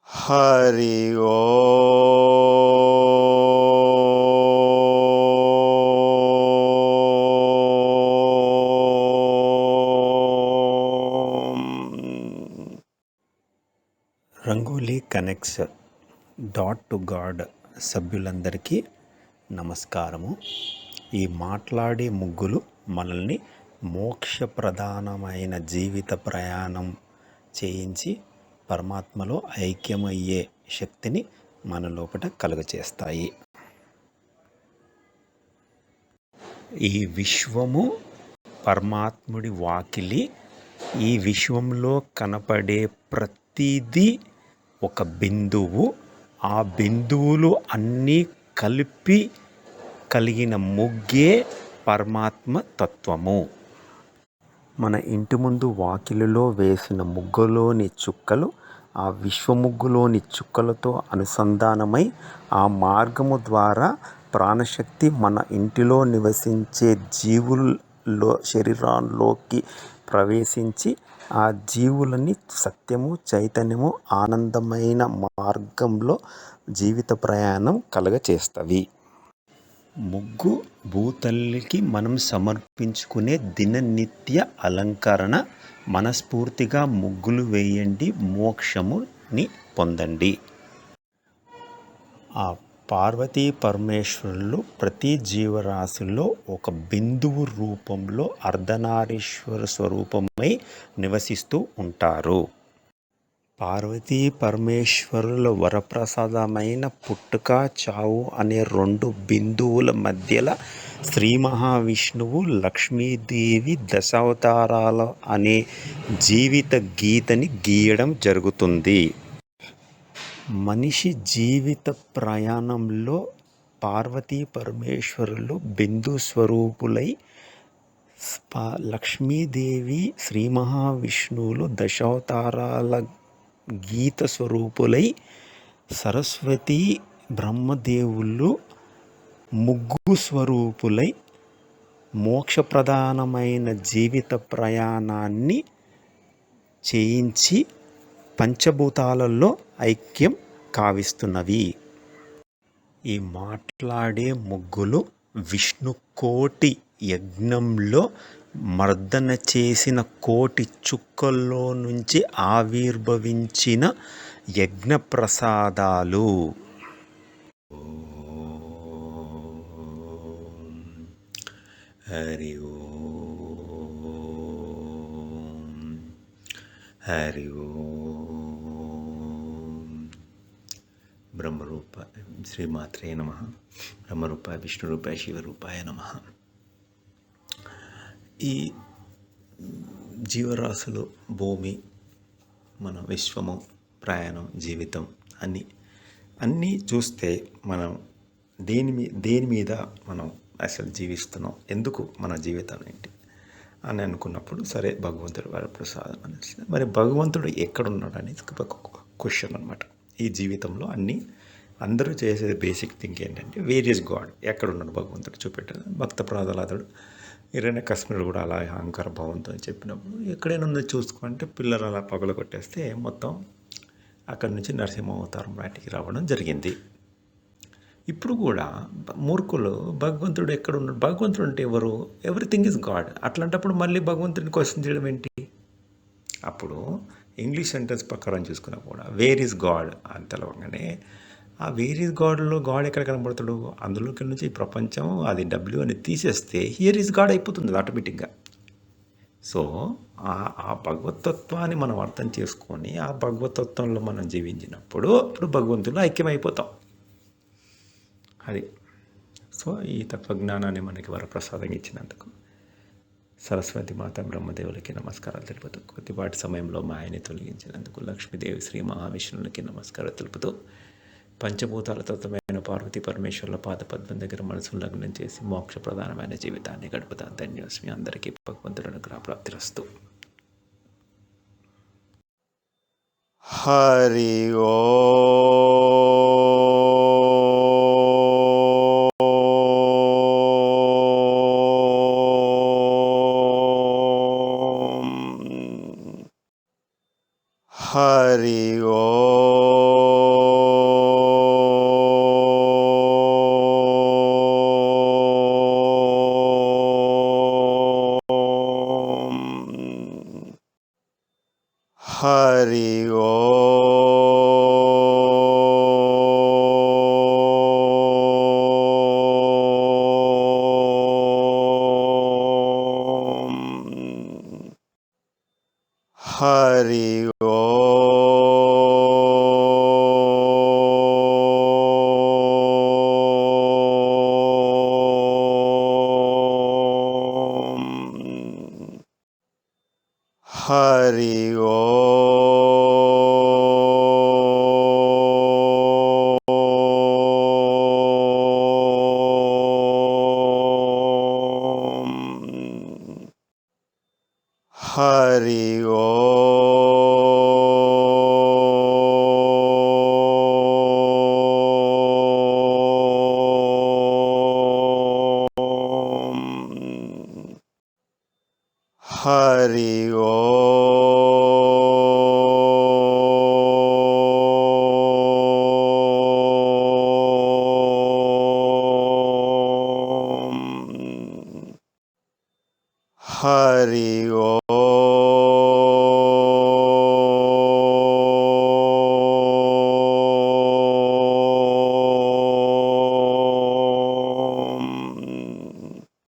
Hari Om. Rangoli connects dot to God సభ్యులందరికీ నమస్కారము. ఈ మాట్లాడే ముగ్గులు మనల్ని మోక్షప్రధానమైన జీవిత ప్రయాణం చేయించి పరమాత్మలో ఐక్యమయ్యే శక్తిని మన లోపల కలుగచేస్తాయి. ఈ విశ్వము పరమాత్ముడి వాకిలి. ఈ విశ్వంలో కనపడే ప్రతిదీ ఒక బిందువు. ఆ బిందువులు అన్నీ కలిపి కలిగిన ముగ్గే పరమాత్మ తత్వము. మన ఇంటి ముందు వాకిలిలో వేసిన ముగ్గులోని చుక్కలు ఆ విశ్వముగ్గులోని చుక్కలతో అనుసంధానమై ఆ మార్గము ద్వారా ప్రాణశక్తి మన ఇంటిలో నివసించే జీవుల్లో శరీరాల్లోకి ప్రవేశించి ఆ జీవులని సత్యము, చైతన్యము, ఆనందమైన మార్గంలో జీవిత ప్రయాణం కలుగచేస్తవి. ముగ్గు భూతల్లికి మనం సమర్పించుకునే దిననిత్య అలంకరణ. మనస్ఫూర్తిగా ముగ్గులు వేయండి, మోక్షముని పొందండి. ఆ పార్వతీ పరమేశ్వరులు ప్రతి జీవరాశిలో ఒక బిందువు రూపంలో అర్ధనారీశ్వర స్వరూపమై నివసిస్తూ ఉంటారు. పార్వతీ పరమేశ్వరుల వరప్రసాదమైన పుట్టుక, చావు అనే రెండు బిందువుల మధ్యలో శ్రీ మహావిష్ణువు, లక్ష్మీదేవి దశావతారాల అనే జీవిత గీతని గీయడం జరుగుతుంది. మనిషి జీవిత ప్రయాణంలో పార్వతీ పరమేశ్వరులు బిందు స్వరూపులై, లక్ష్మీదేవి, శ్రీ మహావిష్ణువులు దశావతారాల గీత స్వరూపులై, సరస్వతి, బ్రహ్మదేవుళ్ళు ముగ్గు స్వరూపులై మోక్షప్రధానమైన జీవిత ప్రయాణాన్ని చేయించి పంచభూతాలలో ఐక్యం కావిస్తున్నవి. ఈ మాట్లాడే ముగ్గులు విష్ణుకోటి యజ్ఞంలో మర్దన చేసిన కోటి చుక్కల్లో నుంచి ఆవిర్భవించిన యజ్ఞ ప్రసాదాలు. హరి ఓం. హరి ఓం. బ్రహ్మరూప శ్రీమాత్రే నమః. బ్రహ్మరూపాయ విష్ణురూపాయ శివరూపాయ నమః. ఈ జీవరాశులు, భూమి, మన విశ్వము, ప్రయాణం, జీవితం అన్నీ చూస్తే మనం దేని మీద మనం అసలు జీవిస్తున్నాం, ఎందుకు మన జీవితం ఏంటి అని అనుకున్నప్పుడు సరే భగవంతుడు వరప్రసాదం అనేసి, మరి భగవంతుడు ఎక్కడున్నాడు అనేది ఒక క్వశ్చన్ అనమాట. ఈ జీవితంలో అందరూ చేసేది బేసిక్ థింగ్ ఏంటంటే వేర్ ఈజ్ గాడ్, ఎక్కడున్నాడు భగవంతుడు చూపెట్టాడు. భక్త ప్రహ్లాదుడు హిరణ్యకశిపుడు కూడా అలా అహంకార భావంతో చెప్పినప్పుడు ఎక్కడైనా ఉందో చూసుకుంటే పిల్లలు అలా పగల కొట్టేస్తే మొత్తం అక్కడి నుంచి నరసింహ అవతారం బయటికి రావడం జరిగింది. ఇప్పుడు కూడా మూర్ఖులు భగవంతుడు ఎక్కడున్నాడు, భగవంతుడు అంటే ఎవరు, ఎవ్రీథింగ్ ఈజ్ గాడ్. అట్లాంటప్పుడు మళ్ళీ భగవంతుడిని క్వశ్చన్ చేయడం ఏంటి? అప్పుడు ఇంగ్లీష్ సెంటెన్స్ ప్రకారం చూసుకున్నా కూడా వేర్ ఈజ్ గాడ్ అని తెలవగానే ఆ వేర్ ఈజ్ గాడ్లో గాడ్ ఎక్కడ కనబడతాడు? అందులోకి నుంచి ఈ ప్రపంచం అది డబ్ల్యూ అని తీసేస్తే హియర్ ఈజ్ గాడ్ అయిపోతుంది ఆటోమేటిక్గా. సో ఆ భగవతత్వాన్ని మనం అర్థం చేసుకొని ఆ భగవతత్వంలో మనం జీవించినప్పుడు ఇప్పుడు భగవంతుడు ఐక్యమైపోతాం. అది సో ఈ తత్వజ్ఞానాన్ని మనకి వరప్రసాదం ఇచ్చినందుకు సరస్వతి మాత, బ్రహ్మదేవులకి నమస్కారాలు తెలుపుతూ, కొద్దిపాటి సమయంలో మాయని తొలగించినందుకు లక్ష్మీదేవి, శ్రీ మహావిష్ణువులకి నమస్కారాలు తెలుపుతూ, పంచభూతాల తత్వమైన పార్వతీ పరమేశ్వరుల పాదపద్మం దగ్గర మనసును లగ్నం చేసి మోక్ష ప్రధానమైన జీవితాన్ని గడుపుతాను. ధన్యోస్మి. అందరికీ భగవంతుడి అనుగ్రహ ప్రాప్తిరస్తు. హరి ఓం. హరి ఓం. హరి ఓం. హరి ఓం. హరి ఓం. హరి ఓం. హరి ఓం. హరి